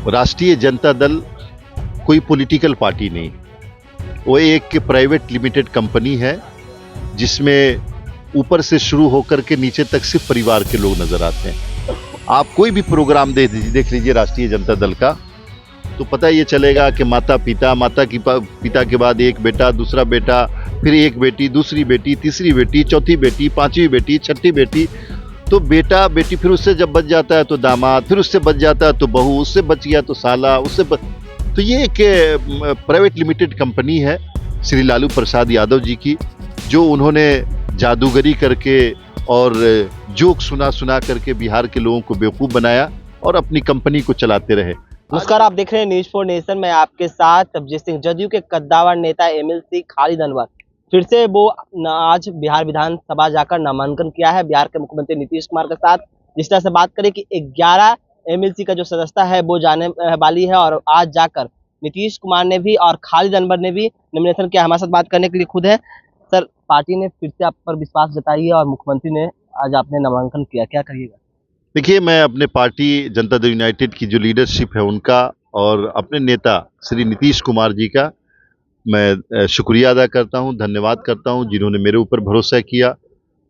राष्ट्रीय जनता दल कोई political party नहीं, वो एक प्राइवेट लिमिटेड कंपनी है जिसमें ऊपर से शुरू होकर के नीचे तक सिर्फ परिवार के लोग नजर आते हैं। आप कोई भी प्रोग्राम देख लीजिए राष्ट्रीय जनता दल का, तो पता ये चलेगा कि माता पिता के बाद एक बेटा, दूसरा बेटा, फिर एक बेटी, दूसरी बेटी, तीसरी बेटी, चौथी बेटी, पांचवी बेटी, छठी बेटी, तो बेटा बेटी, फिर उससे जब बच जाता है तो दामाद, फिर उससे बच जाता है तो बहू, उससे बच गया तो साला, तो ये एक प्राइवेट लिमिटेड कंपनी है श्री लालू प्रसाद यादव जी की, जो उन्होंने जादूगरी करके और जोक सुना करके बिहार के लोगों को बेवकूफ़ बनाया और अपनी कंपनी को चलाते रहे। नमस्कार, आप देख रहे हैं न्यूज फॉर नेशन में आपके साथ अभिजीत सिंह। जदयू के कद्दावर नेता एमएलसी खालिद अनवर फिर से वो आज बिहार विधानसभा जाकर नामांकन किया है बिहार के मुख्यमंत्री नीतीश कुमार के साथ। जिस तरह से बात करें कि 11 एमएलसी का जो सदस्यता है वो जाने वाली है और आज जाकर नीतीश कुमार ने भी और खालिद अनवर ने भी नॉमिनेशन किया। हमारे साथ बात करने के लिए खुद है सर। पार्टी ने फिर से आप पर विश्वास जताई है और मुख्यमंत्री ने आज आपने नामांकन किया, क्या करिएगा? देखिए, मैं अपने पार्टी जनता दल यूनाइटेड की जो लीडरशिप है उनका और अपने नेता श्री नीतीश कुमार जी का मैं शुक्रिया अदा करता हूं, धन्यवाद करता हूं जिन्होंने मेरे ऊपर भरोसा किया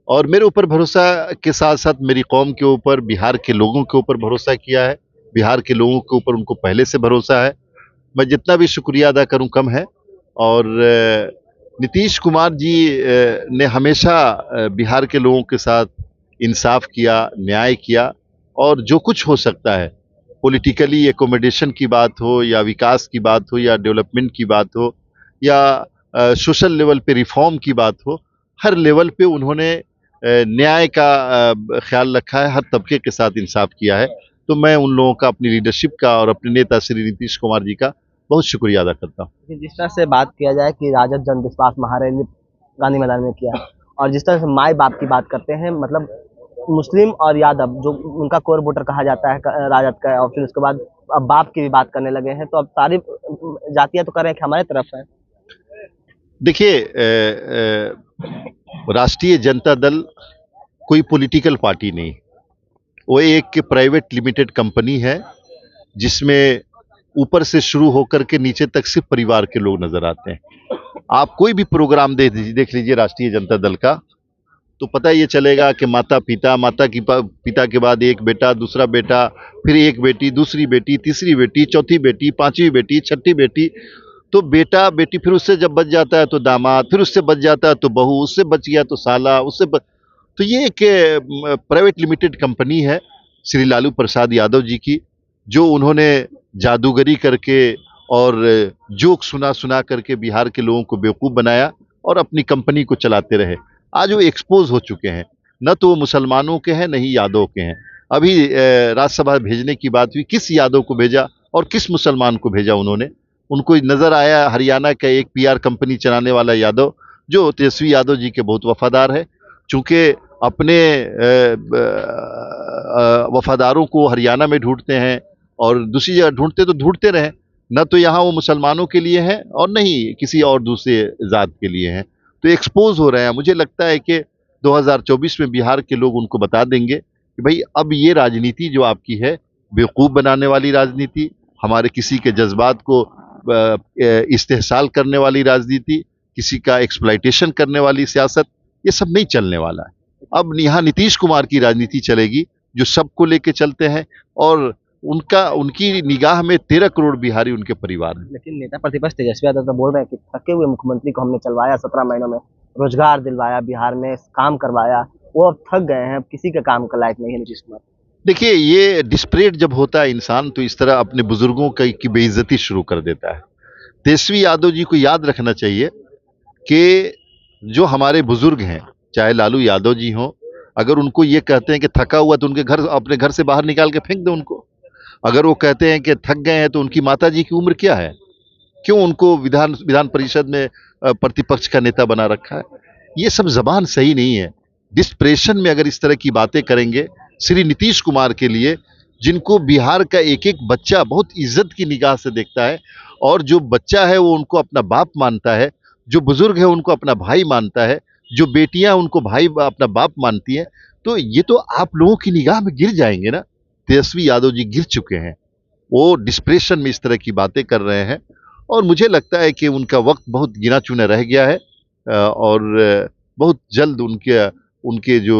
और मेरे ऊपर भरोसा के साथ साथ मेरी कौम के ऊपर, बिहार के लोगों के ऊपर भरोसा किया है। बिहार के लोगों के ऊपर उनको पहले से भरोसा है। मैं जितना भी शुक्रिया अदा करूं कम है। और नीतीश कुमार जी ने हमेशा बिहार के लोगों के साथ इंसाफ किया, न्याय किया और जो कुछ हो सकता है पॉलिटिकली एकोमोडेशन की बात हो या विकास की बात हो या डेवलपमेंट की बात हो या सोशल लेवल पे रिफॉर्म की बात हो, हर लेवल पे उन्होंने न्याय का ख्याल रखा है, हर तबके के साथ इंसाफ किया है। तो मैं उन लोगों का, अपनी लीडरशिप का और अपने नेता श्री नीतीश कुमार जी का बहुत शुक्रिया अदा करता हूँ। जिस तरह से बात किया जाए कि राजद जन विश्वास महारैली गांधी मैदान में किया और जिस तरह से माई बाप की बात करते हैं, मतलब मुस्लिम और यादव जो उनका कोर वोटर कहा जाता है राजद का, और फिर उसके बाद अब बाप की भी बात करने लगे हैं, तो अब सारी जातियां तो कर रहे हैं कि हमारे तरफ है। देखिए, राष्ट्रीय जनता दल कोई पॉलिटिकल पार्टी नहीं, वो एक प्राइवेट लिमिटेड कंपनी है जिसमें ऊपर से शुरू होकर के नीचे तक सिर्फ परिवार के लोग नजर आते हैं। आप कोई भी प्रोग्राम देख लीजिए राष्ट्रीय जनता दल का, तो पता ये चलेगा कि पिता के बाद एक बेटा, दूसरा बेटा, फिर एक बेटी, दूसरी बेटी, तीसरी बेटी, चौथी बेटी, पांचवी बेटी, छठी बेटी, तो बेटा बेटी, फिर उससे जब बच जाता है तो दामाद, फिर उससे बच जाता है तो बहू, उससे बच गया तो साला, तो ये एक प्राइवेट लिमिटेड कंपनी है श्री लालू प्रसाद यादव जी की, जो उन्होंने जादूगरी करके और जोक सुना करके बिहार के लोगों को बेवकूफ़ बनाया और अपनी कंपनी को चलाते रहे। आज वो एक्सपोज हो चुके हैं, न तो वो मुसलमानों के हैं न ही यादव के हैं। अभी राज्यसभा भेजने की बात हुई, किस यादव को भेजा और किस मुसलमान को भेजा उन्होंने? उनको नजर आया हरियाणा का एक पीआर कंपनी चलाने वाला यादव, जो तेजस्वी यादव जी के बहुत वफादार है। चूंकि अपने वफादारों को हरियाणा में ढूंढते हैं और दूसरी जगह ढूंढते तो ढूंढते रहे, न तो यहाँ वो मुसलमानों के लिए है और न ही किसी और दूसरे जात के लिए है, तो एक्सपोज हो रहे हैं। मुझे लगता है कि 2024 में बिहार के लोग उनको बता देंगे कि भाई अब ये राजनीति जो आपकी है, बेवकूफ़ बनाने वाली राजनीति, हमारे किसी के जज्बात को इस्तेहसाल करने वाली राजनीति, किसी का एक्सप्लॉइटेशन करने वाली सियासत, ये सब नहीं चलने वाला है। अब यहाँ नीतीश कुमार की राजनीति चलेगी, जो सबको लेके चलते हैं और उनकी निगाह में 13 करोड़ बिहारी उनके परिवार हैं। लेकिन नेता प्रतिपक्ष तेजस्वी यादव तो बोल रहे हैं कि थके हुए मुख्यमंत्री को हमने चलवाया, 17 महीनों में रोजगार दिलवाया, बिहार में काम करवाया, वो अब थक गए हैं, अब किसी का काम का लायक नहीं है नीतीश कुमार। देखिए, ये डिस्परेट जब होता है इंसान, तो इस तरह अपने बुजुर्गों की बेइज्जती शुरू कर देता है। तेजस्वी यादव जी को याद रखना चाहिए कि जो हमारे बुजुर्ग हैं, चाहे लालू यादव जी हों, अगर उनको ये कहते हैं कि थका हुआ तो अपने घर से बाहर निकाल के फेंक दो उनको। अगर वो कहते हैं कि थक गए हैं, तो उनकी माता जी की उम्र क्या है? क्यों उनको विधान परिषद में प्रतिपक्ष का नेता बना रखा है? ये सब जबान सही नहीं है। डिस्प्रेशन में अगर इस तरह की बातें करेंगे श्री नीतीश कुमार के लिए, जिनको बिहार का एक एक बच्चा बहुत इज्जत की निगाह से देखता है, और जो बच्चा है वो उनको अपना बाप मानता है, जो बुजुर्ग है उनको अपना भाई मानता है, जो बेटियां उनको भाई अपना बाप मानती हैं, तो ये तो आप लोगों की निगाह में गिर जाएंगे ना। तेजस्वी यादव जी गिर चुके हैं, वो डिस्प्रेशन में इस तरह की बातें कर रहे हैं। और मुझे लगता है कि उनका वक्त बहुत गिना चुना रह गया है और बहुत जल्द उनके उनके जो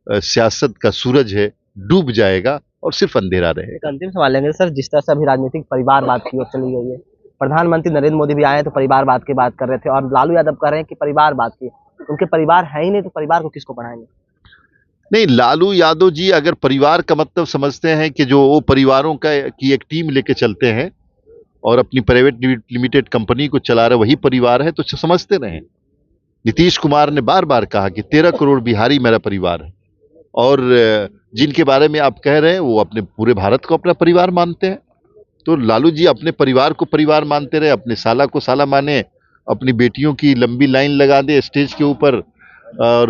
सियासत का सूरज है डूब जाएगा और सिर्फ अंधेरा रहेगा। एक अंतिम सवाल लेंगे सर, जिस तरह से अभी राजनीतिक परिवारवाद की ओर चली गई है, प्रधानमंत्री नरेंद्र मोदी भी आए तो परिवारवाद की बात कर रहे थे और लालू यादव कह रहे हैं कि परिवारवाद की, उनके परिवार है ही नहीं तो परिवार को किसको पढ़ाएंगे? नहीं, लालू यादव जी अगर परिवार का मतलब समझते हैं कि जो वो परिवारों की एक टीम लेके चलते हैं और अपनी प्राइवेट लिमिटेड कंपनी को चला रहे वही परिवार है, तो समझते रहें। नीतीश कुमार ने बार बार कहा कि 13 करोड़ बिहारी मेरा परिवार है, और जिनके बारे में आप कह रहे हैं वो अपने पूरे भारत को अपना परिवार मानते हैं। तो लालू जी अपने परिवार को परिवार मानते रहे, अपने साला को साला माने, अपनी बेटियों की लंबी लाइन लगा दे स्टेज के ऊपर, और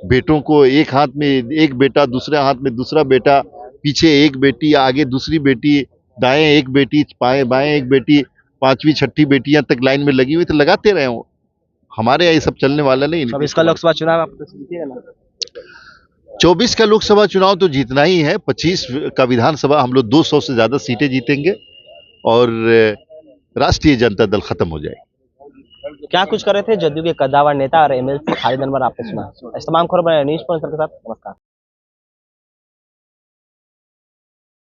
बेटों को एक हाथ में एक बेटा, दूसरे हाथ में दूसरा बेटा, पीछे एक बेटी, आगे दूसरी बेटी, दाएं एक बेटी, बाएं एक बेटी, पांचवी छठी बेटियां तक लाइन में लगी हुई, तो लगाते रहे हो। हमारे यहाँ ये सब चलने वाला नहीं। अब इसका लोकसभा चुनाव आप तो जीतिएगा ना? 24 का लोकसभा चुनाव तो जीतना ही है, 25 का विधानसभा हम लोग 200 से ज्यादा सीटें जीतेंगे और राष्ट्रीय जनता दल खत्म हो जाएगी। क्या कुछ कर रहे थे जदयू के कद्दावर नेता और एमएलसी खालिद अनवर, आपने सुना। इस तमाम खबरों पर न्यूज़ पॉइंट के साथ नमस्कार।